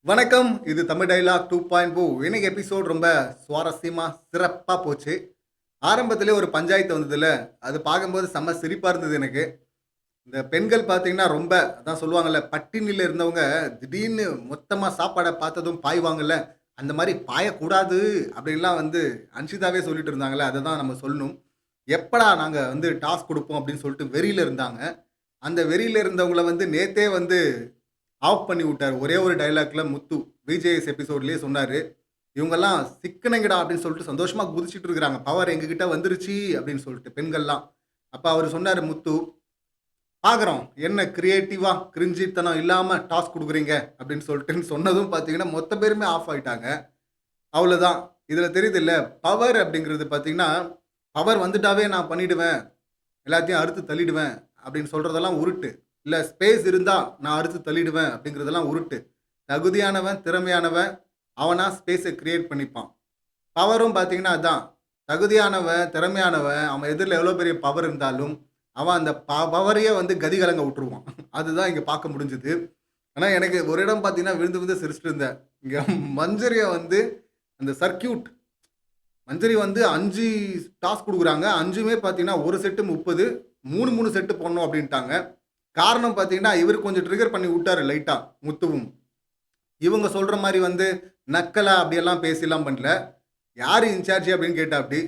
வணக்கம். இது தமிழ் டயலாக் 2.0. இன்னைக்கு எபிசோட் ரொம்ப சுவாரஸ்யமா, சிறப்பா போச்சு. ஆரம்பத்திலே ஒரு பஞ்சாயத்து வந்ததுல, அது பார்க்கும்போது செம்ம சிரிப்பா இருந்தது எனக்கு. இந்த பெண்கள் பார்த்தீங்கன்னா, ரொம்ப அதான் சொல்லுவாங்கல்ல, பட்டினியில இருந்தவங்க திடீர்னு மொத்தமா சாப்பாட பார்த்ததும் பாய்வாங்கல்ல, அந்த மாரி பாயக்கூடாது அப்படின்லாம் வந்து அன்ஷிதாவே சொல்லிட்டு இருந்தாங்கல்ல, அததான் நம்ம சொல்லணும். எப்படா நாங்க வந்து டாஸ்க் குடுப்போம் அப்படின்னு சொல்லிட்டு வெறியில இருந்தாங்க. அந்த வெறியில இருந்தவங்கள வந்து நேத்தே வந்து ஆஃப் பண்ணி விட்டாரு. ஒரே ஒரு டயலாக்ல முத்து விஜேஎஸ் எபிசோட்லயே சொன்னாரு. இவங்கலாம் சிக்கனங்கடா அப்படின்னு சொல்லிட்டு சந்தோஷமா குதிச்சுட்டு இருக்கிறாங்க. பவர் எங்ககிட்ட வந்துருச்சு அப்படின்னு சொல்லிட்டு பெண்கள்லாம். அப்ப அவரு சொன்னாரு முத்து, "பார்க்குறோம். என்ன கிரியேட்டிவா கிரிஞ்சித்தனம் இல்லாம டாஸ்க் குடுக்குறீங்க" அப்படின்னு சொல்லிட்டுன்னு சொன்னதும் பார்த்தீங்கன்னா, மொத்த பேருமே ஆஃப் ஆயிட்டாங்க. அவ்வளோதான். இதுல தெரியுதுல்ல, பவர் அப்படிங்கிறது பார்த்தீங்கன்னா, பவர் வந்துட்டாவே நான் பண்ணிடுவேன். எல்லாத்தையும் அறுத்து தள்ளிடுவேன் அப்படின்னு சொல்றதெல்லாம் உருட்டு. இல்ல ஸ்பேஸ் இருந்தா நான் அறுத்து தள்ளிடுவேன் அப்படிங்கிறதெல்லாம் உருட்டு. தகுதியானவன், திறமையானவன் அவனா ஸ்பேஸ கிரியேட் பண்ணிப்பான். பவரும் பார்த்தீங்கன்னா அதான். தகுதியானவன், திறமையானவன் அவன் எதிர்ல எவ்வளோ பெரிய பவர் இருந்தாலும், அவன் அந்த பவரையே வந்து கதி கலங்க விட்டுருவான். அதுதான் இங்க பார்க்க முடிஞ்சது. ஆனா எனக்கு ஒரு இடம் பார்த்தீங்கன்னா விழுந்து விழுந்து சிரிச்சுட்டு இருந்தேன். இங்க மஞ்சரிய வந்து அந்த சர்க்யூட் மஞ்சரி வந்து 5 டாஸ்க் குடுக்குறாங்க. 5மே பார்த்தீங்கன்னா, 1 செட்டு 30 3, 3 செட்டு போடணும் அப்டின்ட்டாங்க. காரணம் பார்த்தீங்கன்னா, இவரு கொஞ்சம் ட்ரிகர் பண்ணி விட்டாரு லைட்டா, முத்துவும். இவங்க சொல்ற மாரி வந்து நக்கலா அப்டியெல்லாம் பேசிலாம் பண்ணல. யாரு இன்சார்ஜ் அப்டின்னு கேட்டாப்டி.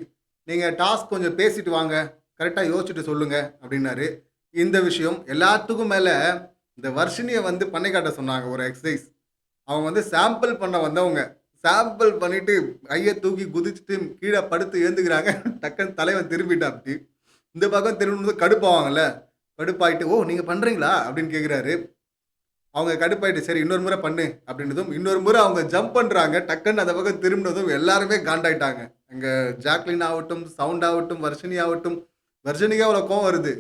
நீங்க டாஸ்க் கொஞ்சம் பேசிட்டு வாங்க. கரெக்ட்டா யோசிச்சுட்டு சொல்லுங்க அப்டின்னாரு. இந்த விஷயம் எல்லாத்துக்கும் மேல இந்த வர்ஷினிய வந்து பண்ணி காட்ட சொன்னாங்க ஒரு எக்சர்சைஸ். அவங்க வந்து சாம்பிள் பண்ண வந்தவங்க. சாம்பிள் பண்ணிட்டு கைய தூக்கி குதிச்சுட்டு கீழ படுத்து எழுந்துக்கிறாங்க. டக்குன்னு தலைவன் திரும்பிட்டாப்டி. இந்த பக்கம் திரும்பும்போது கடுப்பாவாங்கல்ல. கடுப்பாயிட்டு, "ஓ! நீங்க பண்றீங்களா?" அப்படின்னு கேட்கிறாரு. அவங்க கடுப்பாயிட்டு, "சரி இன்னொரு முறை பண்ணு" அப்படின்னதும், இன்னொரு முறை அவங்க ஜம்ப் பண்றாங்க. டக்குன்னு அந்த பக்கம் திரும்புனதும் எல்லாருமே காண்டாயிட்டாங்க. அங்க ஜாக்லின் ஆகட்டும், சவுண்ட் ஆகட்டும், வர்ஷினி ஆகட்டும், வர்ஷினிக்கே அவ்வளோ கோவம் வருது.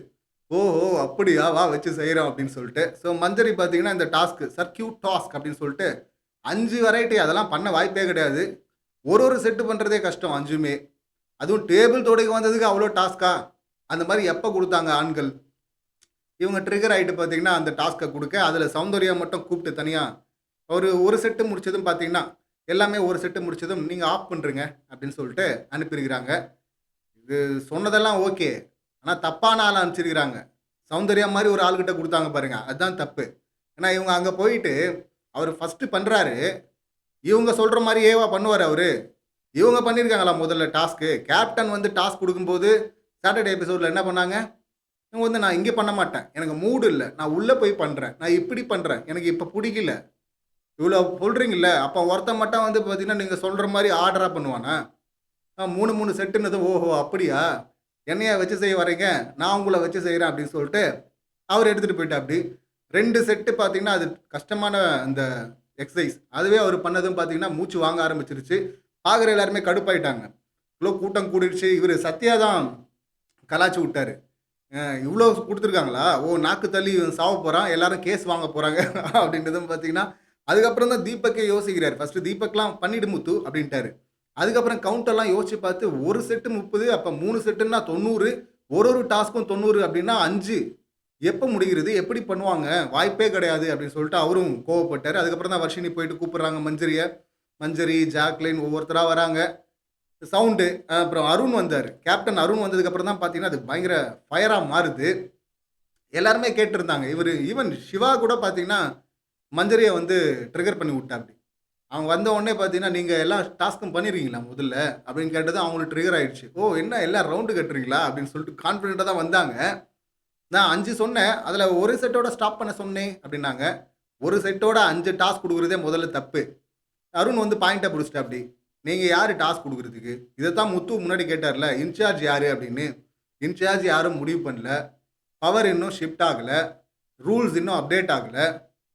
"ஓஹோ! அப்படியா? வா வச்சு செய்றோம்" அப்படின்னு சொல்லிட்டு. ஸோ மஞ்சரி பார்த்தீங்கன்னா, இந்த டாஸ்க் சர்க்யூட் டாஸ்க் அப்படின்னு சொல்லிட்டு 5 வெரைட்டி அதெல்லாம் பண்ண வாய்ப்பே கிடையாது. ஒரு செட் பண்றதே கஷ்டம் 5மே. அதுவும் டேபிள் துடைக்க வந்ததுக்கு அவ்ளோ டாஸ்க்கா? அந்த மாரி எப்ப குடுத்தாங்க ஆண்கள்? இவங்க ட்ரிகர் ஆயிட்டு பார்த்தீங்கன்னா, அந்த டாஸ்க்க குடுக்க, அதுல சௌந்தர்யா மட்டும் கூப்ட்டு தனியா ஒரு செட் முடிச்சதும் பார்த்தீங்கன்னா, எல்லாமே ஒரு செட் முடிச்சதும், "நீங்க ஆஃப் பண்றுங்க" அப்படின்னு சொல்லிட்டு அனுப்பியிருக்கிறாங்க. இது சொன்னதெல்லாம் ஓகே. ஆனா தப்பான ஆள அனுப்பிச்சிருக்கிறாங்க. சௌந்தர்யா மாரி ஒரு ஆள்கிட்ட குடுத்தாங்க பாருங்க. அதான் தப்பு. ஏன்னா இவங்க அங்க போயிட்டு, அவரு ஃபர்ஸ்ட்டு பண்றாரு. இவங்க சொல்ற மாரியேவா பண்ணுவாரு அவரு? இவங்க பண்ணியிருக்காங்களா முதல்ல டாஸ்க்கு? கேப்டன் வந்து டாஸ்க் குடுக்கும்போது, சாட்டர்டே எபிசோட்ல என்ன பண்ணாங்க? இவங்க வந்து நான் இங்க பண்ண மாட்டேன். எனக்கு மூடு இல்ல. நான் உள்ள போய் பண்றேன். நான் இப்படி பண்றேன். எனக்கு இப்ப புடிக்கல. இவ்வளோ சொல்றீங்கல்ல, அப்ப ஒருத்தன் மட்டும் வந்து பார்த்தீங்கன்னா, நீங்க சொல்ற மாரி ஆர்டரா பண்ணுவானா? 3, 3 செட்டுன்னது, ஓஹோ! அப்படியா? என்னையா வச்சு செய்ய வர்றீங்க? நான் உங்கள வச்சு செய்றேன் அப்படின்னு சொல்லிட்டு, அவரு எடுத்துட்டு போயிட்டாப்படி. 2 செட்டு பார்த்தீங்கன்னா, அது கஷ்டமான அந்த எக்சர்சைஸ். அதுவே அவரு பண்ணதும் பார்த்தீங்கன்னா, மூச்சு வாங்க ஆரம்பிச்சுருச்சு. பார்க்குற எல்லாருமே கடுப்பாயிட்டாங்க. இவ்ளோ கூட்டம் கூடிருச்சு. இவரு சத்யா தான் கலாய்ச்சு விட்டாரு. இவ்ளோ குடுத்துருக்காங்களா? ஓ! நாக்கு தள்ளி இவன் சாவ போறான். எல்லாரும் கேஸ் வாங்க போறாங்க அப்படின்றதும் பார்த்தீங்கன்னா, அதுக்கப்புறம் தான் தீபக்கே யோசிக்கிறாரு. ஃபர்ஸ்ட்டு தீபக்லாம் பண்ணிடு முத்து அப்படின்ட்டாரு. அதுக்கப்புறம் கவுண்டர்லாம் யோசிச்சு பார்த்து 1 செட்டு 30 அப்ப 3 செட்டுன்னா 90 ஒரு டாஸ்க்கும் 90 அப்படின்னா 5 எப்ப முடிகிறது? எப்படி பண்ணுவாங்க? வாய்ப்பே கிடையாது அப்படின்னு சொல்லிட்டு அவரும் கோவப்பட்டாரு. அதுக்கப்புறம் தான் வர்ஷினி போயிட்டு கூப்பிடுறாங்க மஞ்சரிய. மஞ்சரி, ஜாக்லின் ஒவ்வொருத்தரா வராங்க. சவுண்டு அப்புறம் அருண் வந்தாரு. கேப்டன் அருண் வந்ததுக்கப்புறம் தான் பார்த்தீங்கன்னா, அது பயங்கர ஃபயரா மாறுது. எல்லாருமே கேட்டிருந்தாங்க. இவரு ஈவன் சிவா கூட பார்த்தீங்கன்னா, மஞ்சரிய வந்து ட்ரிகர் பண்ணி விட்டாப்டி. அவங்க வந்த உடனே பார்த்தீங்கன்னா, "நீங்க எல்லா டாஸ்க்கும் பண்ணியிருக்கீங்களா முதல்ல?" அப்படின்னு கேட்டதும் அவங்களுக்கு ட்ரிகர் ஆயிடுச்சு. "ஓ! என்ன எல்லாம் ரவுண்டு கட்டுறீங்களா?" அப்படின்னு சொல்லிட்டு கான்ஃபிடென்ட்டா தான் வந்தாங்க. நான் 5 சொன்னேன். அதுல 1 செட்டோட ஸ்டாப் பண்ண சொன்னேன் அப்படின்னாங்க. 1 செட்டோட 5 டாஸ்க் குடுக்குறதே முதல்ல தப்பு. அருண் வந்து பாயிண்ட்ட புடிச்சுட்டாப்டி. "நீங்க யாரு டாஸ்க் குடுக்குறதுக்கு?" இதத்தான் முத்து முன்னாடி கேட்டார்ல, "இன்சார்ஜ் யாரு?" அப்படின்னு. இன்சார்ஜ் யாரும் முடிவு பண்ணல. பவர் இன்னும் ஷிஃப்ட் ஆகல. ரூல்ஸ் இன்னும் அப்டேட் ஆகல.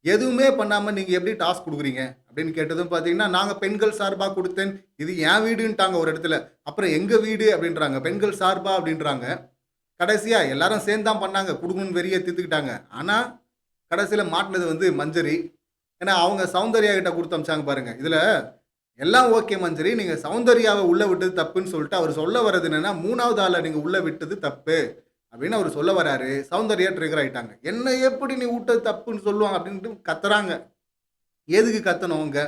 எதுவுமே பண்ணாம நீங்க எப்படி டாஸ்க் குடுக்குறீங்க? அப்படின்னு கேட்டதும் பார்த்தீங்கன்னா, நாங்க பெண்கள் சார்பா குடுத்தேன். இது என் வீடுன்ட்டாங்க ஒரு இடத்துல. அப்புறம் எங்க வீடு அப்படின்றாங்க. பெண்கள் சார்பா அப்படின்றாங்க. கடைசியா எல்லாரும் சேர்ந்து தான் பண்ணாங்க. குடுக்கணும்னு வெறிய தீர்த்துக்கிட்டாங்க. ஆனா, கடைசியில மாட்டுனது வந்து மஞ்சரி. ஏன்னா, அவங்க சௌந்தர்யா கிட்ட குடுத்து அனுப்பிச்சாங்க பாருங்க. இதுல எல்லாம் ஓகே மஞ்சரி. நீங்க சௌந்தர்யாவ உள்ள விட்டது தப்புன்னு சொல்லிட்டு அவரு சொல்ல வர்றது என்னன்னா, 3வது ஆள நீங்க உள்ள விட்டது தப்பு. அப்படின்னு அவரு சொல்ல வராரு. சௌந்தர்யா ட்ரிகர் ஆயிட்டாங்க. என்ன எப்படி நீ விட்டது தப்புன்னு சொல்லுவாங்க அப்படின்ட்டு கத்துறாங்க. எதுக்கு கத்தணும் அவங்க?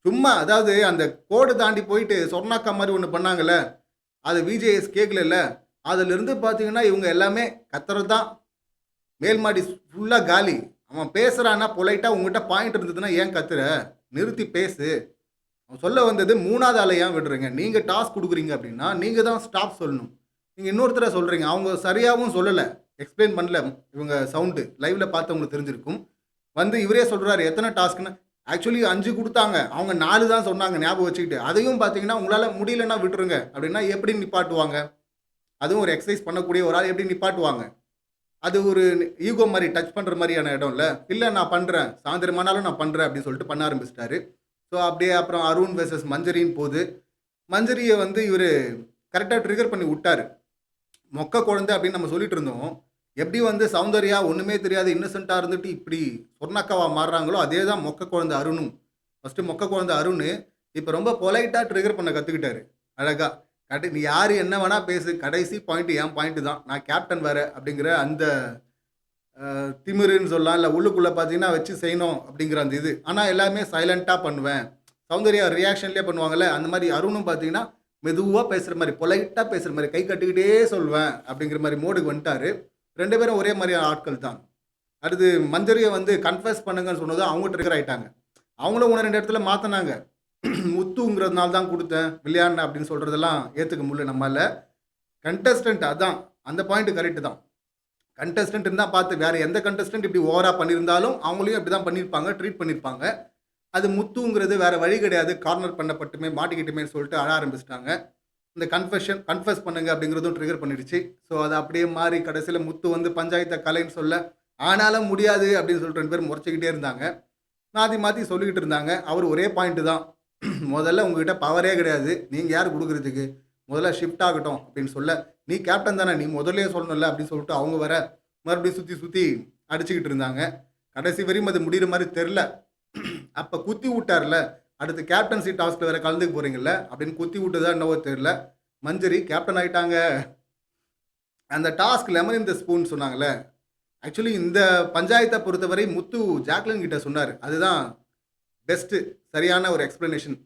சும்மா அதாவது அந்த கோடு தாண்டி போயிட்டு சொர்ணாக்கா மாதிரி ஒண்ணு பண்ணாங்கல்ல, அது விஜேஎஸ் கேட்கலல்ல. அதிலிருந்து பார்த்தீங்கன்னா, இவங்க எல்லாமே கத்துறது தான். மேல் மாடி ஃபுல்லா காலி. அவன் பேசுறான்னா பொலைட்டா உன்கிட்ட பாயிண்ட் இருந்ததுன்னா ஏன் கத்துற? நிறுத்தி பேசு. அவன் சொல்ல வந்தது 3வது ஆள ஏன் விடுறீங்க? நீங்க டாஸ்க் குடுக்குறீங்க அப்படின்னா, நீங்க தான் ஸ்டாப் சொல்லணும். நீங்க இன்னொருத்தர சொல்றீங்க. அவங்க சரியாவும் சொல்லல. எக்ஸ்ப்ளைன் பண்ணல. இவங்க சவுண்டு. லைவ்ல பார்த்தவங்களுக்கு தெரிஞ்சிருக்கும். வந்து இவரே சொல்றாரு எத்தன டாஸ்க்ன்னு. ஆக்சுவலி 5 குடுத்தாங்க. அவங்க 4 தான் சொன்னாங்க ஞாபகம் வச்சுக்கிட்டு. அதையும் பார்த்தீங்கன்னா, உங்களால முடியலன்னா விட்டுருங்க. அப்படின்னா எப்படி நிப்பாட்டுவாங்க? அதுவும் ஒரு எக்சர்சைஸ் பண்ணக்கூடிய ஒரு ஆள் எப்படி நிப்பாட்டுவாங்க? அது ஒரு ஈகோ மாரி டச் பண்ற மாரியான இடம்ல. இல்ல நான் பண்றேன். சாயந்திரமானாலும் நான் பண்றேன் அப்படின்னு சொல்லிட்டு பண்ண ஆரம்பிச்சுட்டாரு. ஸோ அப்படியே அப்புறம் அருண் வெர்சஸ் மஞ்சரின்னு போது. மஞ்சரிய வந்து இவரு கரெக்ட்டா ட்ரிகர் பண்ணி உட்டாரு. மொக்க குழந்தை அப்படின்னு நம்ம சொல்லிட்டு இருந்தோம். எப்படி வந்து சௌந்தர்யா ஒண்ணுமே தெரியாத இன்னசென்ட்டா இருந்துட்டு இப்படி சொர்ணாக்காவா மாறுறாங்களோ, அதே தான் மொக்க குழந்தை அருணும். ஃபர்ஸ்ட்டு மொக்க குழந்தை அருணு, இப்ப ரொம்ப பொலைட்டா ட்ரிகர் பண்ண கத்துக்கிட்டாரு. அழகா. நீ யாரு என்ன வேணா பேசு. கடைசி பாயிண்ட் என் பாயிண்ட் தான். நான் கேப்டன் வேற அப்படிங்கிற அந்த திமிருன்னு சொல்லலாம். இல்ல உள்ளுக்குள்ள பார்த்தீங்கன்னா வச்சு செய்யணும் அப்படிங்கிற அந்த இது. ஆனா எல்லாமே சைலன்ட்டா பண்ணுவேன். சௌந்தர்யா ரியாக்ஷன்லயே பண்ணுவாங்கல்ல, அந்த மாரி அருணும் பார்த்தீங்கன்னா, மெதுவா பேசுற மாரி, பொலைட்டா பேசுற மாரி, கை கட்டிக்கிட்டே சொல்வேன் அப்படிங்கிற மாரி மோடுக்கு வந்துட்டாரு. 2 பேரும் ஒரே மாரியான ஆட்கள் தான். அடுத்து மஞ்சரிய வந்து கன்ஃபெஸ் பண்ணுங்கன்னு சொன்னதும் அவங்க ட்ரிகர் ஆயிட்டாங்க. அவங்களும் 1, 2 இடத்துல மாத்துனாங்க. முத்துங்கிறதுனால தான் குடுத்தேன், விளையாடினேன் அப்படின்னு சொல்றதெல்லாம் ஏத்துக்க முடியல நம்மால. கண்டஸ்டன்ட் அதான். அந்த பாயிண்ட் கரெக்ட் தான். கண்டஸ்டன்ட் இருந்தா பார்த்து வேற எந்த கண்டஸ்டன்ட் இப்படி ஓவரா பண்ணியிருந்தாலும், அவங்களையும் இப்படிதான் பண்ணியிருப்பாங்க, ட்ரீட் பண்ணியிருப்பாங்க. அது முத்துங்கிறது வேற வழி கிடையாது. கார்னர் பண்ணப்பட்டுமே, மாட்டிக்கிட்டுமேன்னு சொல்லிட்டு அழ ஆரம்பிச்சுட்டாங்க. இந்த கன்ஃபெஸ் பண்ணுங்க அப்படிங்கிறதும் ட்ரிகர் பண்ணிடுச்சு. ஸோ அது அப்படியே மாறி கடைசியில முத்து வந்து பஞ்சாயத்த கலைன்னு சொல்ல, ஆனாலும் முடியாது அப்படின்னு சொல்லிட்டு 2 பேரும் முறைச்சுக்கிட்டே இருந்தாங்க. மாத்தி மாத்தி சொல்லிக்கிட்டு இருந்தாங்க. அவரு ஒரே பாயிண்ட் தான். முதல்ல உங்ககிட்ட பவரே கிடையாது. நீங்க யாரு குடுக்குறதுக்கு? முதல்ல ஷிஃப்ட் ஆகட்டும் அப்படின்னு சொல்ல, நீ கேப்டன் தானே நீ முதல்லயே சொல்லணும்ல அப்படின்னு சொல்லிட்டு அவங்க வேற மறுபடியும் சுத்தி சுத்தி அடிச்சுக்கிட்டு இருந்தாங்க. கடைசி வரையும் அது முடியிற மாரி தெரியல. அப்ப குத்தி விட்டார்ல, அடுத்து கேப்டன்சி டாஸ்க்ல வேற கலந்துக்க போறீங்கல்ல அப்படின்னு குத்தி விட்டதா என்னவோ தெரியல. மஞ்சரி கேப்டன் ஆயிட்டாங்க. அந்த task lemon in the spoon சொன்னாங்கல்ல. ஆக்சுவலி இந்த பஞ்சாயத்த பொறுத்தவரை முத்து ஜாக்லின் கிட்ட சொன்னாரு. அதுதான் பெஸ்ட் சரியான ஒரு எக்ஸ்பிளனேஷன்.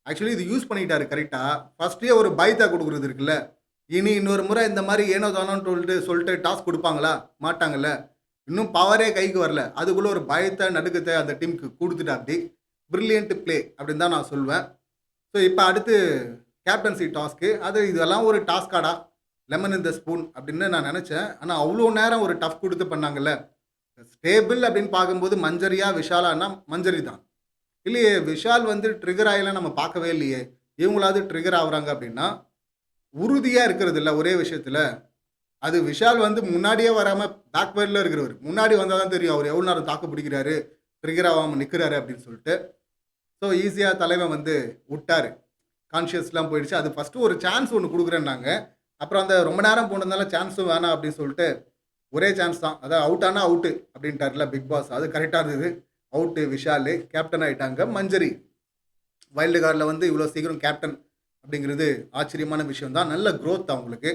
ஆக்சுவலி இது யூஸ் பண்ணிட்டாரு கரெக்ட்டா. ஃபர்ஸ்ட்டே ஒரு பயத்த குடுக்குறது இருக்குல்ல. இனி இன்னொரு முறை இந்த மாரி ஏனோ தானோன்னு சொல்லிட்டு டாஸ்க் குடுப்பாங்களா? மாட்டாங்கல்ல. இன்னும் பவரே கைக்கு வரல. அதுக்குள்ள ஒரு பயத்த, நடுக்கத்த அந்த டீமுக்கு குடுத்துட்டாப்டி. பிரில்லியன்ட் பிளே அப்படின்னு தான் நான் சொல்வேன். ஸோ இப்ப அடுத்து கேப்டன்சி டாஸ்க்கு. இதெல்லாம் ஒரு டாஸ்க்காடா? லெமன் இன் த ஸ்பூன் அப்படின்னு நான் நெனச்சேன். ஆனா அவ்ளோ நேரம் ஒரு டஃப் குடுத்து பண்ணாங்கல்ல. ஸ்டேபிள் அப்படின்னு பார்க்கும்போது மஞ்சரியா, விஷாலான்னா மஞ்சரி தான். இல்லையே விஷால் வந்து ட்ரிகர் ஆயிலாம் நம்ம பார்க்கவே இல்லையே. இவங்களாவது ட்ரிகர் ஆகுறாங்க அப்படின்னா, உறுதியா இருக்கிறது இல்ல ஒரே விஷயத்துல. அது விஷால் வந்து முன்னாடியே வராம பேக்வேர்ட்ல இருக்கிறவரு. முன்னாடி வந்தா தான் தெரியும் அவரு எவ்வளோ நேரம் தாக்கு பிடிக்கிறாரு, ட்ரிகர் ஆவாம நிக்கிறாரு அப்படின்னு சொல்லிட்டு. ஸோ ஈஸியா தலைவன் வந்து உட்டாரு. கான்ஷியஸ்லாம் போயிடுச்சு. அது ஃபர்ஸ்ட்டு ஒரு சான்ஸ் ஒண்ணு குடுக்குறேன்னாங்க. அப்புறம் அந்த ரொம்ப நேரம் போனதுனால சான்ஸும் வேணாம் அப்படின்னு சொல்லிட்டு, ஒரே சான்ஸ் தான். அதான் அவுட் ஆனா அவுட்டு அப்படின்ட்டார்ல பிக் பாஸ். அது கரெக்ட்டா இருந்தது. அவுட்டு விஷாலு. கேப்டன் ஆயிட்டாங்க மஞ்சரி. வைல்டு கார்டுல வந்து இவ்வளோ சீக்கிரம் கேப்டன் அப்படிங்கிறது ஆச்சரியமான விஷயம் தான். நல்ல குரோத் அவங்களுக்கு.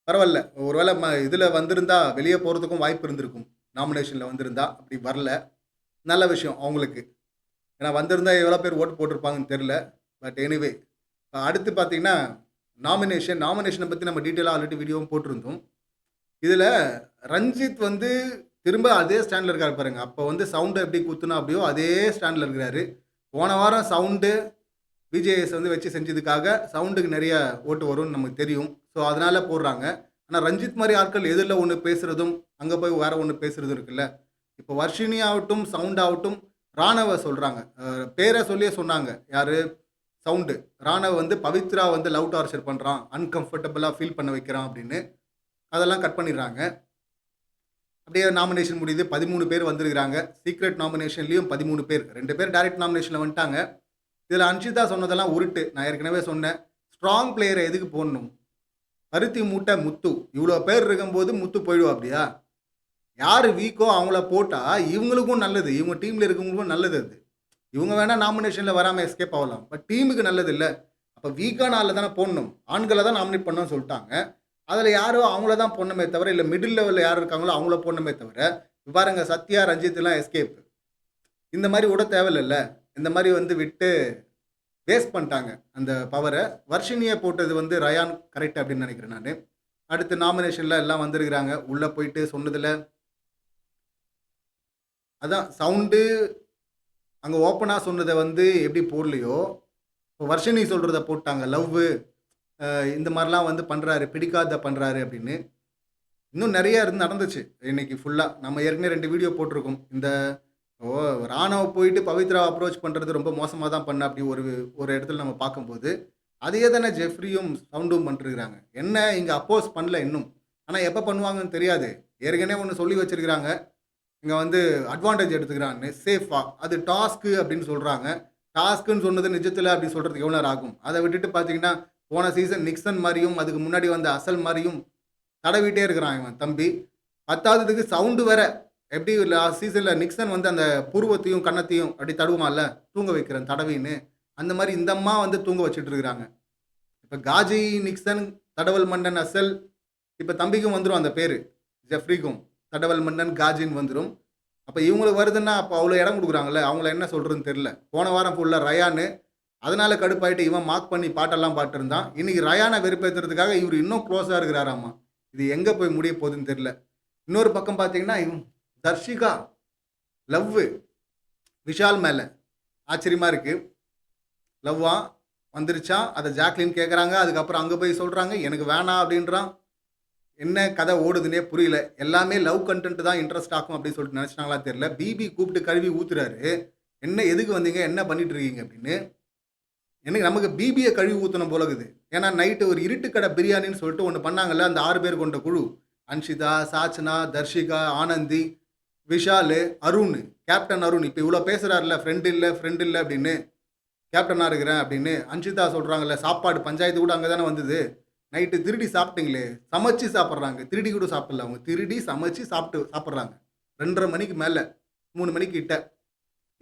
பரவால்ல. ஒருவேள இதுல வந்திருந்தா வெளிய போறதுக்கும் வாய்ப்பு இருந்திருக்கும். நாமினேஷன்ல வந்திருந்தா. அப்படி வரல. நல்ல விஷயம் அவங்களுக்கு. ஏன்னா வந்திருந்தா எவ்வளோ பேர் ஓட்டு போட்டிருப்பாங்கன்னு தெரியல. பட் எனிவே அடுத்து பார்த்தீங்கன்னா, நாமினேஷன பத்தி நம்ம டீட்டெயிலா ஆல்ரெடி வீடியோவும் போட்டிருந்தோம். இதுல ரஞ்சித் வந்து திரும்ப அதே ஸ்டாண்ட்ல இருக்காரு பாருங்க. அப்ப வந்து சவுண்ட எப்படி குத்துனா அப்படியோ அதே ஸ்டாண்ட்ல இருக்கிறாரு. போன வாரம் சவுண்டு விஜேஎஸ் வந்து வச்சு செஞ்சதுக்காக சவுண்டுக்கு நெறைய ஓட்டு வரும்னு நமக்கு தெரியும். ஸோ அதனால போடுறாங்க. ஆனா ரஞ்சித் மாரி ஆட்கள் எதிர்ல ஒண்ணு பேசுறதும், அங்க போய் வேற ஒண்ணு பேசுறதும் இருக்குல்ல. இப்போ வர்ஷினி ஆகட்டும், சவுண்ட் ஆகட்டும், ராணவ சொல்றாங்க. பேர சொல்லியே சொன்னாங்க. யாரு? சவுண்டு. ராணவ் வந்து பவித்ரா வந்து லவ் டார்ச்சர் பண்றான். அன்கம்ஃபர்டபுளா ஃபீல் பண்ண வைக்கிறான் அப்படின்னு. அதெல்லாம் கட் பண்ணிடுறாங்க. அப்படியே நாமினேஷன் முடியுது. 13 பேர் வந்திருக்கிறாங்க. சீக்ரெட் நாமினேஷன்லயும் 13 பேர். 2 பேர் டைரக்ட் நாமினேஷன்ல வந்துட்டாங்க. இதுல அன்ஷிதா சொன்னதெல்லாம் உருட்டு. நான் ஏற்கனவே சொன்னேன். ஸ்ட்ராங் பிளேயர எதுக்கு போடணும்? பருத்தி மூட்டை முத்து. இவ்வளோ பேர் இருக்கும்போது முத்து போயிடுவாப்டியா? யாரு வீக்கோ அவங்கள போட்டா இவங்களுக்கும் நல்லது. இவங்க டீம்ல இருக்கவங்களுக்கும் நல்லது அது. இவங்க வேணா நாமினேஷன்ல வராம எஸ்கேப் ஆகலாம். பட் டீமுக்கு நல்லது இல்ல. அப்ப வீக்கான ஆள தானே போடணும். ஆண்கள தான் நாமினேட் பண்ணணும்னு சொல்ட்டாங்க. அதுல யாரோ அவங்கள தான் போடணுமே தவிர, இல்ல மிடில் லெவல்ல யார் இருக்காங்களோ அவங்கள போடணுமே தவிர, பாருங்க சத்யா, ரஞ்சித்லாம் எஸ்கேப். இந்த மாதிரி விட தேவையில்லைல்ல. இந்த மாதிரி வந்து விட்டு வேஸ்ட் பண்ணிட்டாங்க அந்த பவரை. வர்ஷினியை போட்டது வந்து ரயான் கரெக்ட் அப்படின்னு நினைக்கிறேன் நான். அடுத்து நாமினேஷனில் எல்லாம் வந்திருக்கிறாங்க. உள்ளே போயிட்டு சொன்னதில் அதான் சவுண்டு அங்கே ஓப்பனாக சொன்னதை வந்து எப்படி போடலையோ, இப்போ வர்ஷினி சொல்கிறத போட்டாங்க. லவ்வு இந்த மாதிரிலாம் வந்து பண்ணுறாரு, பிடிக்காத பண்ணுறாரு அப்படின்னு. இன்னும் நிறைய நடந்துச்சு இன்னைக்கு ஃபுல்லாக. நம்ம ஏற்கனவே 2 வீடியோ போட்டிருக்கோம். இந்த ராணவ போயிட்டு பவித்ராவை அப்ரோச் பண்ணுறது ரொம்ப மோசமாக தான் பண்ண அப்படி ஒரு ஒரு இடத்துல நம்ம பார்க்கும்போது, அதையே தானே ஜெஃப்ரியும் சவுண்டும் பண்ணிருக்கிறாங்க. என்ன இங்கே அப்போஸ் பண்ணல இன்னும். ஆனால் எப்போ பண்ணுவாங்கன்னு தெரியாது. ஏற்கனவே ஒன்று சொல்லி வச்சிருக்கிறாங்க. இங்கே வந்து அட்வான்டேஜ் எடுத்துக்கிறான்னு சேஃபாக. அது டாஸ்க்கு அப்படின்னு சொல்கிறாங்க. டாஸ்க்குன்னு சொன்னது நிஜத்தில் அப்படி சொல்கிறதுக்கு எவ்வளோ நேரம் ஆகும்? அதை விட்டுட்டு பார்த்தீங்கன்னா போன சீசன் நிக்சன் மாதிரியும் அதுக்கு முன்னாடி வந்த அசல் மாதிரியும் தடவிட்டே இருக்கிறான் இவன் தம்பி. பத்தாவதுக்கு சவுண்டு வேற. எப்படி லாஸ்ட் சீசனில் நிக்சன் வந்து அந்த புருவத்தையும் கன்னத்தையும் அப்படி தடுவுமால தூங்க வைக்கிறேன் தடவின்னு, அந்த மாதிரி இந்த அம்மா வந்து தூங்க வச்சுட்டு இருக்கிறாங்க. இப்போ காஜி நிக்சன் தடவல் மன்னன் அசல், இப்போ தம்பிக்கும் வந்துடும் அந்த பேர், ஜெஃப்ரிக்கும் தடவல் மன்னன் காஜின்னு வந்துடும். அப்போ இவங்களுக்கு வருதுன்னா அப்போ அவ்வளோ இடம் கொடுக்குறாங்கல்ல, அவங்கள என்ன சொல்கிறதுன்னு தெரில. போன வாரம் ஃபுல்லாக ரயானு, அதனால் கடுப்பாயிட்டு இவன் மார்க் பண்ணி பாட்டெல்லாம் பாட்டுருந்தான். இன்றைக்கி ரயானை வெறுப்பேற்றுறதுக்காக இவர் இன்னும் க்ளோஸாக இருக்கிறாராம்மா. இது எங்கே போய் முடிய போகுதுன்னு தெரில. இன்னொரு பக்கம் பார்த்தீங்கன்னா இவன் தர்ஷிகா லவ்வு விஷால் மேலே ஆச்சரியமாக இருக்குது. லவ்வா வந்துருச்சா, அதை ஜாக்லின் கேட்குறாங்க. அதுக்கப்புறம் அங்கே போய் சொல்கிறாங்க எனக்கு வேணாம் அப்படின்றான். என்ன கதை ஓடுதுன்னே புரியல. எல்லாமே லவ் கண்டென்ட் தான் இன்ட்ரெஸ்ட் ஆகும் அப்படின்னு சொல்லிட்டு நினச்சினாங்களா தெரியல. பிபி கூப்பிட்டு கழுவி ஊத்துறாரு. என்ன எதுக்கு வந்தீங்க, என்ன பண்ணிட்டு இருக்கீங்க அப்படின்னு. எனக்கு நமக்கு பிபியை கழுவி ஊற்றணும் போல இருக்குது. ஏன்னா நைட்டு ஒரு இருட்டு கடை பிரியாணின்னு சொல்லிட்டு ஒன்று பண்ணாங்கல்ல, அந்த 6 பேர் கொண்ட குழு. அன்ஷிதா, சாச்சனா, தர்ஷிகா, ஆனந்தி, விஷால், அருண், கேப்டன் அருண். இப்போ இவ்வளோ பேசுகிறாருல ஃப்ரெண்டு இல்லை அப்படின்னு, கேப்டனாக இருக்கிறேன் அப்படின்னு. அன்ஷிதா சொல்கிறாங்கல்ல சாப்பாடு பஞ்சாயத்து கூட அங்கே தானே வந்தது. நைட்டு திருடி சாப்பிட்டீங்களே, சமைச்சு சாப்பிட்றாங்க. திருடி கூட சாப்பிடல, அவங்க திருடி சமைச்சு சாப்பிட்றாங்க 2:30 மணிக்கு மேலே, 3 மணிக்கு கிட்ட.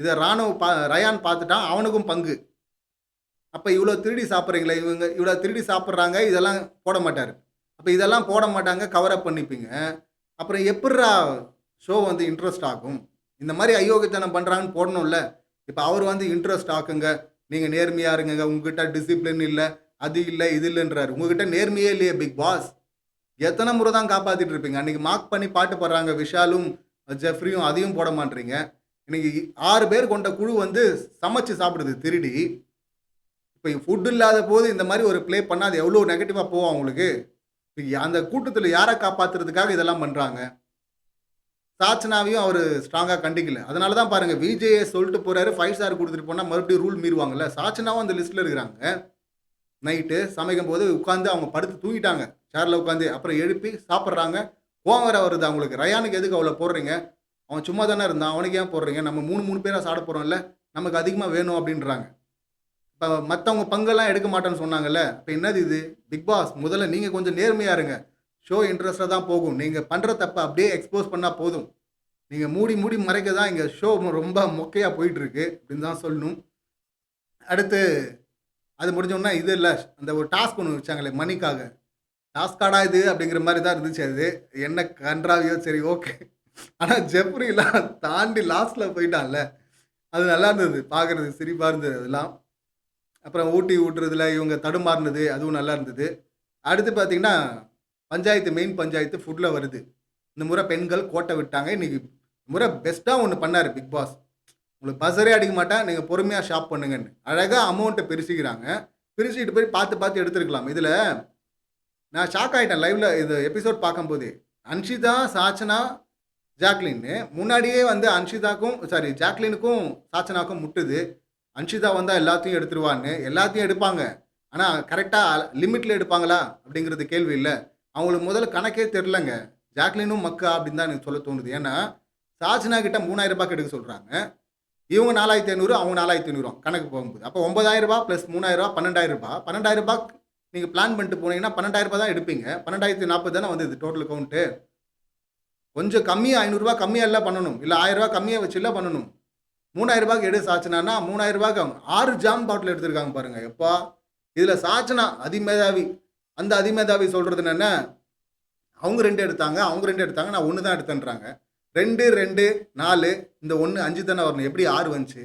இதை ரயான் பார்த்துட்டான், அவனுக்கும் பங்கு. அப்போ இவ்வளோ திருடி சாப்பிட்றீங்களே, இவங்க இவ்வளோ திருடி சாப்பிட்றாங்க, இதெல்லாம் போட மாட்டார். அப்போ இதெல்லாம் போட மாட்டாங்க, கவரப் பண்ணிப்பீங்க. அப்புறம் எப்பட்றா ஷோ வந்து இன்ட்ரெஸ்ட் ஆகும்? இந்த மாதிரி அயோக்கியத்தனம் பண்ணுறாங்கன்னு போடணும்ல. இப்போ அவர் வந்து இன்ட்ரெஸ்ட் ஆக்குங்க, நீங்கள் நேர்மையாக இருங்க, உங்ககிட்ட டிசிப்ளின் இல்லை, அது இல்லை இது இல்லைன்றாரு. உங்ககிட்ட நேர்மையே இல்லையே பிக் பாஸ். எத்தனை முறை தான் காப்பாற்றிட்டு இருப்பீங்க? அன்றைக்கி மார்க் பண்ணி பாட்டு போடுறாங்க விஷாலும் ஜெஃப்ரியும், அதையும் போட மாட்டீங்க. இன்னைக்கு 6 பேர் கொண்ட குழு வந்து சமைச்சு சாப்பிடுது திருடி. இப்போ ஃபுட் இல்லாத போது இந்த மாதிரி ஒரு ப்ளே பண்ணால் அது எவ்வளோ நெகட்டிவாக போகும் அவங்களுக்கு. இப்போ அந்த கூட்டத்தில் யாரை காப்பாற்றுறதுக்காக இதெல்லாம் பண்ணுறாங்க? சாச்சனாவையும் அவர் ஸ்ட்ராங்காக கண்டிக்கல. அதனால தான் பாருங்கள், விஜே சொல்லிட்டு போகிறாரு 5 ஸ்டார் கொடுத்துட்டு போனால் மறுபடியும் ரூல் மீறுவாங்கல்ல. சாச்சனாவும் அந்த லிஸ்ட்டில் இருக்கிறாங்க. நைட்டு சமைக்கும் போது உட்காந்து அவங்க படுத்து தூங்கிட்டாங்க சேரில் உட்காந்து. அப்புறம் எழுப்பி சாப்பிட்றாங்க. கோவம் வேற வருது அவங்களுக்கு. ரயானுக்கு எதுக்கு அவ்வளோ போடுறீங்க? அவன் சும்மா தானே இருந்தான், அவனுக்கு ஏன் போடுறீங்க? நம்ம 3 பேராக சாப்பிட போகிறோம்ல, நமக்கு அதிகமாக வேணும் அப்படின்றாங்க. இப்போ மற்றவங்க பங்கெல்லாம் எடுக்க மாட்டேன்னு சொன்னாங்கல்ல. இப்போ என்னது இது? பிக் பாஸ் முதல்ல நீங்கள் கொஞ்சம் நேர்மையாக இருங்க. ஷோ இன்ட்ரெஸ்டாக தான் போகும். நீங்கள் பண்ணுற தப்பை அப்படியே எக்ஸ்போஸ் பண்ணால் போதும். நீங்கள் மூடி மறைக்க தான் இங்கே ஷோ ரொம்ப மொக்கையாக போயிட்டுருக்கு அப்படின்னு தான் சொல்லணும். அடுத்து அது முடிஞ்சோன்னா இது இல்லை, அந்த ஒரு டாஸ்க் ஒன்று வச்சாங்களே மணிக்காக. டாஸ்காடா இது அப்படிங்கிற மாதிரி தான் இருந்துச்சு. அது என்ன கன்றாவியோ சரி ஓகே. ஆனால் ஜெஃப்ரிலாம் தாண்டி லாஸ்ட்டில் போயிட்டான்ல, அது நல்லா இருந்தது பார்க்குறது, சிரிப்பாக இருந்தது அதெல்லாம். அப்புறம் ஊட்டி ஊட்டுறதுல இவங்க தடுமாறினது அதுவும் நல்லா இருந்தது. அடுத்து பார்த்தீங்கன்னா மெயின் பஞ்சாயத்து ஃபுட்டில் வருது. இந்த முறை பெண்கள் கோட்டை விட்டாங்க. இன்றைக்கி முறை பெஸ்ட்டாக ஒன்று பண்ணார் பிக் பாஸ். உங்களுக்கு பஸ்ஸரே அடிக்க மாட்டேன், நீங்கள் பொறுமையாக ஷாப் பண்ணுங்கன்னு அழகாக அமௌண்ட்டை பிரிச்சுக்கிறாங்க. பிரிச்சுக்கிட்டு போய் பார்த்து எடுத்துருக்கலாம். இதில் நான் ஷாக் ஆகிட்டேன் லைவில் இது எபிசோட் பார்க்கும்போது. அன்ஷிதா, சாச்சனா, ஜாக்லின்னு முன்னாடியே வந்து ஜாக்லினுக்கும் சாச்சனாக்கும் முட்டுது. அன்ஷிதா வந்தால் எல்லாத்தையும் எடுத்துருவான்னு. எல்லாத்தையும் எடுப்பாங்க, ஆனால் கரெக்டாக லிமிட்டில் எடுப்பாங்களா அப்படிங்கிறது கேள்வி இல்லை. அவங்களுக்கு முதல்ல கணக்கே தெரிலங்க. ஜாக்லினும் மக்கா அப்படின்னு தான் எனக்கு சொல்ல தோணுது. ஏன்னா சாச்சனா கிட்ட 3000 ரூபாய்க்கு எடுக்க சொல்கிறாங்க. இவங்க 4500, அவங்க 4500 கணக்கு போகும்போது. அப்போ 9000 ரூபா ப்ளஸ் 3000 ரூபா 12000 ரூபா. 12000 ரூபாய்க்கு நீங்கள் பிளான் பண்ணிட்டு போனீங்கன்னா 12000 ரூபா தான் எடுப்பீங்க. 12040 தானே வந்தது டோட்டல் கவுண்ட்டு. கொஞ்சம் கம்மியாக 500 ரூபா கம்மியாக எல்லாம் பண்ணணும், இல்லை 1000 ரூபா கம்மியாக வச்சு எல்லாம் பண்ணணும். 3000 ரூபாய்க்கு எடு சாச்சனானா 3000 ரூபாய்க்கு 6 ஜாம் பாட்டில் எடுத்திருக்காங்க பாருங்க. எப்பா இதில் சாச்சனா அதிமேதாவி. அந்த அதிமேதாவி சொல்கிறது என்னென்ன, அவங்க 2 எடுத்தாங்க, நான் 1 தான் எடுத்தேன்றாங்க. 2, 2, 4 இந்த 1, 5 தானே வரணும். எப்படி 6 வந்துச்சு?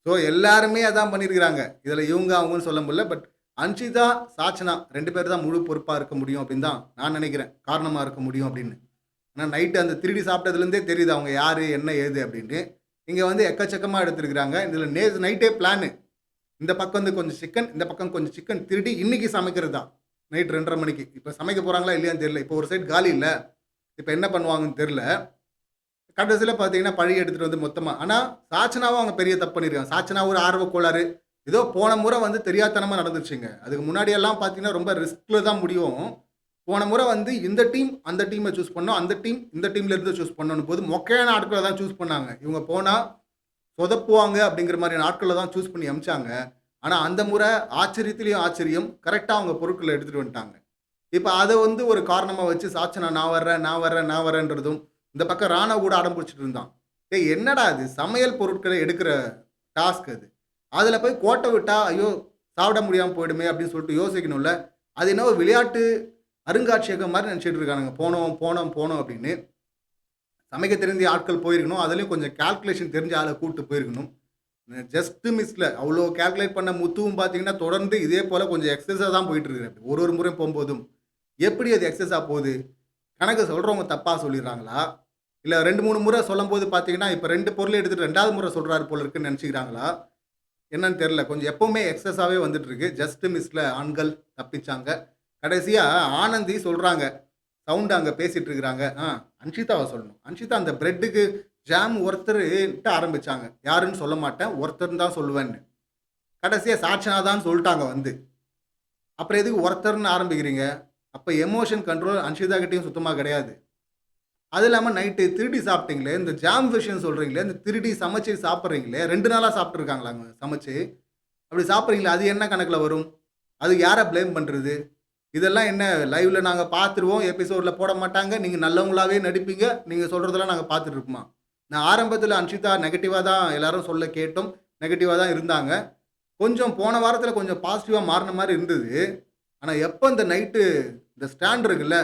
ஸோ எல்லாருமே அதான் பண்ணியிருக்கிறாங்க. இதில இவங்க, அவங்கன்னு சொல்ல முடியல. பட் அன்ஷிதா, சாச்சனா 2 பேர் தான் முழு பொறுப்பா இருக்க முடியும் அப்படின்னு தான் நான் நினைக்கிறேன். காரணமா இருக்க முடியும் அப்படின்னு. ஏன்னா நைட்டு அந்த திருடி சாப்பிட்டதுலேருந்தே தெரியுது அவங்க யாரு, என்ன, ஏது அப்படின்னு. இங்க வந்து எக்கச்சக்கமா எடுத்திருக்கிறாங்க. இதில நேத்து நைட்டே பிளானு. இந்த பக்கம் வந்து கொஞ்சம் சிக்கன், இந்த பக்கம் கொஞ்சம் சிக்கன் திருடி இன்னைக்கு சமைக்கிறது தான். நைட் 2:30 மணிக்கு. இப்ப சமைக்க போறாங்களா இல்லையான்னு தெரியல. இப்போ ஒரு சைடு காலி இல்ல. இப்ப என்ன பண்ணுவாங்கன்னு தெரியல. கடைசியில பார்த்தீங்கன்னா, பழி எடுத்துட்டு வந்து மொத்தமா ஆனா, சாச்சனாவும் அவங்க பெரிய தப்பு பண்ணியிருக்காங்க. சாச்சனா ஒரு ஆர்வக் கோளாறு. ஏதோ போன முறை வந்து தெரியாத்தனமா நடந்துருச்சுங்க. அதுக்கு முன்னாடியெல்லாம் பார்த்தீங்கன்னா, ரொம்ப ரிஸ்க்ல தான் முடியும். போன முறை வந்து இந்த டீம், அந்த டீம சூஸ் பண்ணோம். அந்த டீம், இந்த டீம்ல இருந்து சூஸ் பண்ணணும் போது மொக்கையான ஆட்கள தான் சூஸ் பண்ணாங்க. இவங்க போனா சொதப்புவாங்க அப்படிங்கிற மாரியான ஆட்கள தான் சூஸ் பண்ணி அனுப்பிச்சாங்க. ஆனா, அந்த முறை ஆச்சரியத்திலயும் ஆச்சரியம். கரெக்ட்டா அவங்க பொருட்கள எடுத்துட்டு வந்துட்டாங்க. இப்ப அத வந்து ஒரு காரணமா வச்சு சாச்சனா நான் வர்றேன், நான் வர்றேன், நான் வர்றேன்றதும், இந்த பக்கம் ராணா கூட அடம் பிடிச்சுட்டு இருந்தான். டேய் என்னடா இது? சமையல் பொருட்கள எடுக்கிற டாஸ்க் அது. அதுல போய் கோட்ட விட்டா, ஐயோ! சாப்பிட முடியாம போயிடுமே அப்படின்னு சொல்லிட்டு யோசிக்கணும்ல. அது என்னவோ விளையாட்டு அருங்காட்சியகம் மாரி நெனச்சுட்டு இருக்கானுங்க. போனோம், போனோம், போனோம் அப்படின்னு. சமைக்க தெரிந்த ஆட்கள் போயிருக்கணும். அதுலயும் கொஞ்சம் கால்குலேஷன் தெரிஞ்ச ஆள கூட்டு போயிருக்கணும். ஜஸ்ட் மிஸ்ல அவ்ளோ கால்குலேட் பண்ண முத்துவும் பார்த்தீங்கன்னா, தொடர்ந்து இதே போல கொஞ்சம் எக்ஸஸா தான் போயிட்டு இருக்கிறாரு. ஒரு ஒரு முறை போம்போதும். எப்படி அது எக்ஸஸா போகுது? கணக்கு சொல்றவங்க தப்பா சொல்லிர்றாங்களா? இல்ல 2, 3 முறை சொல்லும்போது பார்த்தீங்கன்னா, இப்ப 2 பொருள எடுத்துட்டு 2வது முறை சொல்றாரு போல இருக்குன்னு நெனச்சுக்கிறாங்களா? என்னன்னு தெரியல. கொஞ்சம் எப்பவுமே எக்ஸஸாவே வந்துட்டு இருக்கு. ஜஸ்ட் மிஸ்ல ஆண்கள் தப்பிச்சாங்க. கடைசியா ஆனந்தி சொல்றாங்க. சவுண்ட் அங்க பேசிட்டு இருக்கிறாங்க. அன்ஷிதாவ சொல்லணும். அன்ஷிதா அந்த பிரெட்டுக்கு ஜாம் ஒருத்தருன்ட்டு ஆரம்பிச்சாங்க. யாருன்னு சொல்ல மாட்டேன். ஒருத்தர்ன்னு தான் சொல்லுவேன்னு. கடைசியா சாட்சனா தான் சொல்ட்டாங்க வந்து. அப்புறம் எதுக்கு ஒருத்தர்ன்னு ஆரம்பிக்கிறீங்க? அப்ப எமோஷன் கண்ட்ரோல் அன்ஷிதா கிட்டயும் சுத்தமா கிடையாது. அது இல்லாம நைட்டு திருடி சாப்பிட்டீங்களே, இந்த ஜாம் விஷயம் சொல்றீங்களே, இந்த திருடி சமைச்சு சாப்பிடுறீங்களே, 2 நாளா சாப்பிட்டுருக்காங்களாங்க சமைச்சு. அப்படி சாப்பிடுறீங்களே, அது என்ன கணக்குல வரும்? அதுக்கு யார ப்ளேம் பண்றது? இதெல்லாம் என்ன லைவ்ல நாங்க பார்த்துருவோம். எபிசோட்ல போட மாட்டாங்க. நீங்க நல்லவங்களாவே நடிப்பீங்க. நீங்க சொல்றதெல்லாம் நாங்க பார்த்துட்டு இருப்போமா? நான் ஆரம்பத்தில அன்ஷிதா நெகட்டிவா தான் எல்லாரும் சொல்ல கேட்டோம். நெகட்டிவா தான் இருந்தாங்க. கொஞ்சம் போன வாரத்தில கொஞ்சம் பாசிட்டிவா மாறுன மாரி இருந்தது. ஆனா எப்ப இந்த நைட்டு இந்த ஸ்டாண்ட் இருக்குல்ல,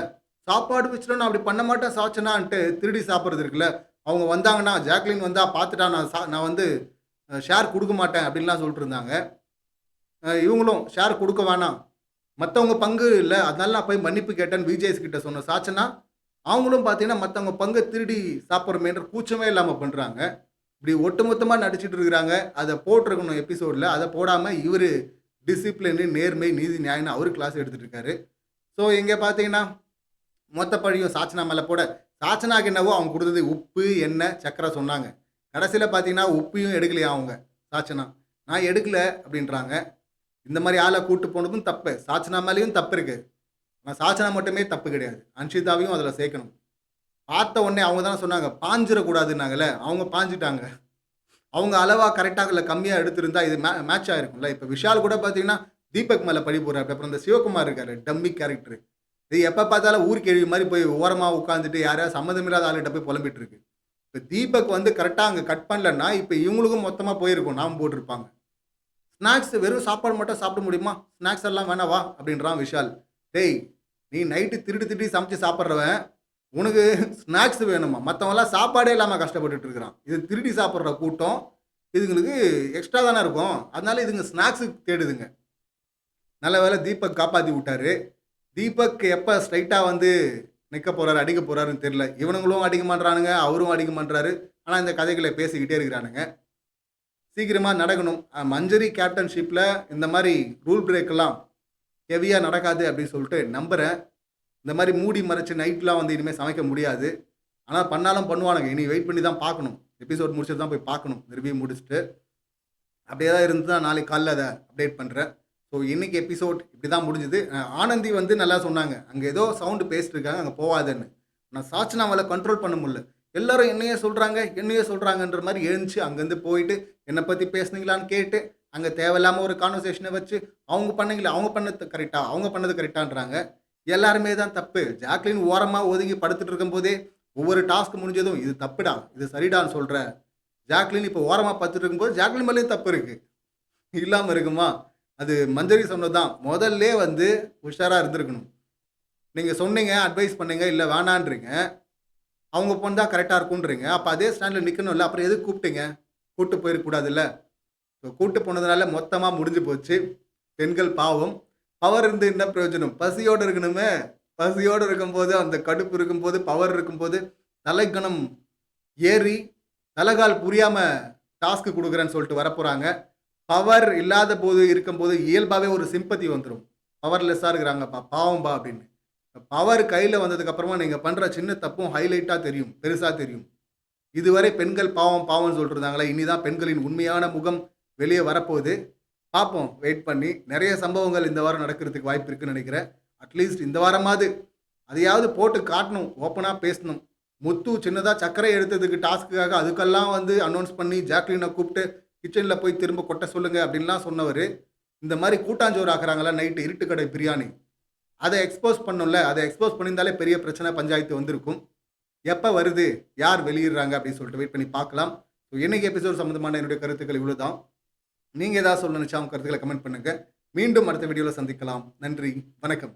சாப்பாடு வச்சுட்டா நான் அப்படி பண்ண மாட்டேன் சாச்சனான்ட்டு திருடி சாப்பிடுறது இருக்குல்ல, அவங்க வந்தாங்கன்னா, ஜாக்லின் வந்தா பார்த்துட்டா நான் வந்து ஷேர் குடுக்க மாட்டேன் அப்படின்லாம் சொல்லிட்டு இருந்தாங்க. இவங்களும் ஷேர் குடுக்க வேணாம். மத்தவங்க பங்கு இல்ல. அதனால நான் போய் மன்னிப்பு கேட்டேன்னு விஜேஸ் கிட்ட சொன்ன சாச்சனா, அவங்களும் பார்த்தீங்கன்னா, மத்தவங்க பங்க திருடி சாப்பிடுறோமேன்ற கூச்சமே இல்லாம பண்றாங்க. இப்படி ஒட்டுமொத்தமா நடிச்சுட்டு இருக்கிறாங்க. அத போட்டிருக்கணும் எபிசோட்ல. அத போடாம இவரு டிசிப்ளினு, நேர்மை, நீதி, நியாயம்ன்னு அவரு கிளாஸ் எடுத்துட்டு இருக்காரு. ஸோ இங்க பார்த்தீங்கன்னா, மொத்த பழியும் சாச்சனா மேல போட, சாச்சனாக்கு என்னவோ அவங்க குடுத்தது உப்பு, எண்ணெய், சர்க்கரை சொன்னாங்க. கடைசியில பார்த்தீங்கன்னா, உப்பையும் எடுக்கலையாம் அவங்க சாச்சனா. நான் எடுக்கல அப்படின்றாங்க. இந்த மாரி ஆள கூட்டு போனதும் தப்பு. சாச்சனா மேலயும் தப்பு இருக்கு. ஆனா சாச்சனா மட்டுமே தப்பு கிடையாது. அன்ஷிதாவையும் அதுல சேர்க்கணும். பார்த்த உடனே அவங்க தானே சொன்னாங்க, பாஞ்சிறக்கூடாதுன்னாங்கல்ல. அவங்க பாஞ்சுட்டாங்க. அவங்க அளவா கரெக்ட்டா இல்ல கம்மியா எடுத்திருந்தா இது மேட்ச் ஆயிருக்கும்ல. இப்ப விஷால் கூட பார்த்தீங்கன்னா, தீபக் மேல பழி போடுறாப்டி. அப்புறம் இந்த சிவகுமார் இருக்காரு, டம்மி கேரக்டரு. இது எப்ப பார்த்தாலும் ஊர் கேள்வி மாரி போய் ஓரமா உட்கார்ந்துட்டு யாரையாவது சம்மந்தம் இல்லாத ஆளுகிட்ட போய் புலம்பிட்டு இருக்கு. இப்ப தீபக் வந்து கரெக்ட்டா அங்க கட் பண்ணலன்னா, இப்ப இவங்களுக்கும் மொத்தமா போயிருக்கும். நாமம் போட்டிருப்பாங்க. ஸ்நாக்ஸ் வெறும் சாப்பாடு மட்டும் சாப்பிட முடியுமா? ஸ்நாக்ஸ் எல்லாம் வேணாம் வா! அப்படின்றான் விஷால். டேய்! நீ நைட்டு திருடி திருடி சமைச்சு சாப்பிடுறவன், உனக்கு ஸ்நாக்ஸ் வேணுமா? மத்தவன்லாம் சாப்பாடே இல்லாம கஷ்டப்பட்டுட்டு இருக்கிறான். இது திருடி சாப்பிடுற கூட்டம். இதுங்களுக்கு எக்ஸ்ட்ரா தானே இருக்கும். அதனால இதுங்க ஸ்நாக்ஸுக்கு தேடுதுங்க. நல்ல வேளை தீபக் காப்பாத்தி விட்டாரு. தீபக் எப்ப ஸ்ட்ரைட்டா வந்து நிக்க போறாரு, அடிக்க போறாருன்னு தெரியல. இவனுங்களும் அடிக்க மாட்றானுங்க, அவரும் அடிக்க மாட்றாரு. ஆனா இந்த கதைகள பேசிக்கிட்டே இருக்கிறானுங்க. சீக்கிரமா நடக்கணும். மஞ்சரி கேப்டன்ஷிப்ல இந்த மாரி ரூல் பிரேக்லாம் ஹெவியா நடக்காது அப்படின்னு சொல்லிட்டு நம்புறேன். இந்த மாரி மூடி மறைச்சு நைட்லாம் வந்து இனிமே சமைக்க முடியாது. ஆனா பண்ணாலும் பண்ணுவானுங்க. இனி வெயிட் பண்ணி தான் பார்க்கணும். எபிசோட் முடிச்சுட்டு தான் போய் பார்க்கணும். ரிவ்யூ முடிச்சுட்டு. அப்படியே தான் இருந்ததுன்னா நாளைக்கு காலைல அத அப்டேட் பண்றேன். ஸோ இன்னைக்கு எபிசோட் இப்படி தான் முடிஞ்சுது. ஆனந்தி வந்து நல்லா சொன்னாங்க. அங்க ஏதோ சவுண்ட் பேசிட்டு இருக்காங்க. அங்க போவாதன்னு. ஆனா சாச்சனாவால கண்ட்ரோல் பண்ண முடியல. எல்லாரும் என்னையே சொல்றாங்க, என்னையே சொல்றாங்கன்ற மாரி எழுந்துச்சு அங்கருந்து போயிட்டு என்ன பத்தி பேசுனீங்களான்னு கேட்டு, அங்க தேவையில்லாம ஒரு கான்வர்சேஷன வச்சு, அவங்க பண்ணீங்களே, அவங்க பண்ணது கரெக்ட்டா, அவங்க பண்ணது கரெக்ட்டான்றாங்க. எல்லாருமே தான் தப்பு. ஜாக்லின் ஓரமா ஒதுங்கி படுத்துட்டு இருக்கும்போதே, ஒவ்வொரு டாஸ்க் முடிஞ்சதும், "இது தப்புடா, இது சரிடான்னு சொல்ற." ஜாக்லின் இப்ப ஓரமா படுத்துட்டு இருக்கும்போது, ஜாக்லின் மேலயும் தப்பு இருக்கு. இல்லாம இருக்குமா? அது மஞ்சரி சொன்னது தான். முதல்லயே வந்து உஷாரா இருந்திருக்கணும். நீங்க சொன்னீங்க, அட்வைஸ் பண்ணீங்க, இல்ல வேணான்றீங்க. அவங்க பொண்ணு தான் கரெக்டாக இருக்குன்றீங்க. அப்போ அதே ஸ்டாண்டில் நிற்கணும்ல. அப்புறம் எதுக்கு கூப்பிட்டீங்க? கூட்டு போயிருக்கக்கூடாதுல்ல. ஸோ கூட்டு போனதுனால மொத்தமாக முடிஞ்சு போச்சு. பெண்கள் பாவம். பவர் இருந்து என்ன பிரயோஜனம்? பசியோடு இருக்கணுமே. பசியோடு இருக்கும்போது, அந்த கடுப்பு இருக்கும்போது, பவர் இருக்கும்போது, தலைக்கணம் ஏறி, தலகால் புரியாம டாஸ்க் குடுக்குறேன்னு சொல்லிட்டு வரப்போறாங்க. பவர் இல்லாத போது இருக்கும்போது இயல்பாவே ஒரு சிம்பத்தி வந்துரும். பவர்லெஸ்ஸா இருக்கிறாங்கப்பா, பாவம்பா அப்படின்னு. பவர் கையில வந்ததுக்கு அப்புறமா நீங்க பண்ற சின்ன தப்பும் ஹைலைட்டா தெரியும். பெருசா தெரியும். இதுவரை பெண்கள் பாவம், பாவம்ன்னு சொல்லிட்டு இருந்தாங்களே, இனிதான் பெண்களின் உண்மையான முகம் வெளிய வரப்போகுது. பார்ப்போம் வெயிட் பண்ணி. நெறைய சம்பவங்கள் இந்த வாரம் நடக்கிறதுக்கு வாய்ப்பு இருக்குன்னு நெனைக்கிறேன். அட்லீஸ்ட் இந்த வாரமாவது அதையாவது போட்டு காட்டணும். ஓப்பனா பேசணும். முத்து சின்னதா சர்க்கரை எடுத்ததுக்கு டாஸ்க்குக்காக அதுக்கெல்லாம் வந்து அனௌன்ஸ் பண்ணி ஜாக்லின கூப்பிட்டு கிச்சன்ல போய் திரும்ப கொட்ட சொல்லுங்க அப்படின்லாம் சொன்னவரு, இந்த மாரி கூட்டாஞ்சோறு ஆக்குறாங்கல்ல நைட்டு இருட்டு கடை பிரியாணி. அத எக்ஸ்போஸ் பண்ணணும்ல. அத எக்ஸ்போஸ் பண்ணியிருந்தாலே பெரிய பிரச்சனை பஞ்சாயத்து வந்திருக்கும். எப்ப வருது? யார் வெளியிடுறாங்க? அப்படின்னு சொல்லிட்டு வெயிட் பண்ணி பார்க்கலாம். ஸோ இன்னைக்கு எபிசோட் சம்மந்தமான என்னுடைய கருத்துக்கள் இவ்வளோதான். நீங்க ஏதாவது சொல்ல நினைச்சா உங்க கருத்துக்களை கமெண்ட் பண்ணுங்க. மீண்டும் அடுத்த வீடியோல சந்திக்கலாம். நன்றி. வணக்கம்.